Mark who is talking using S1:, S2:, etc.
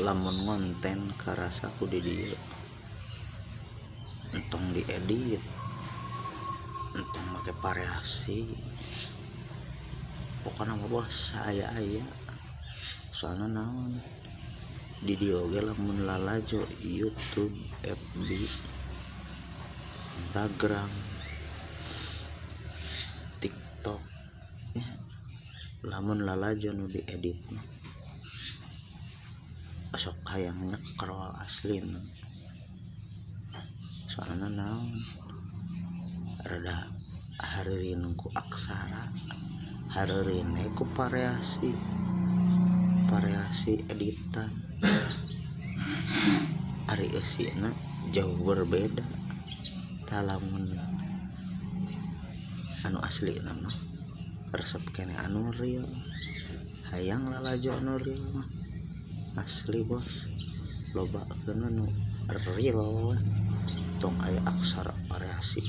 S1: lamun ngonten karasa ku di dieu entong diedit, entong make variasi, pokoknya mah bos saya aya soalnya naon di dieu ge lamun lalajo YouTube, FB, Instagram, TikTok ya, lamun lalajo nu diedit mah sok hayang nyekrol aslina soalnya naon rada hareureun ku aksara, hareureun ku variasi editan, ari eusina jauh berbeda talamun anu aslina mah resep kene anu real, hayang lalajo anu real mah asli bos, loba keuna nu real tong aya aksara variasi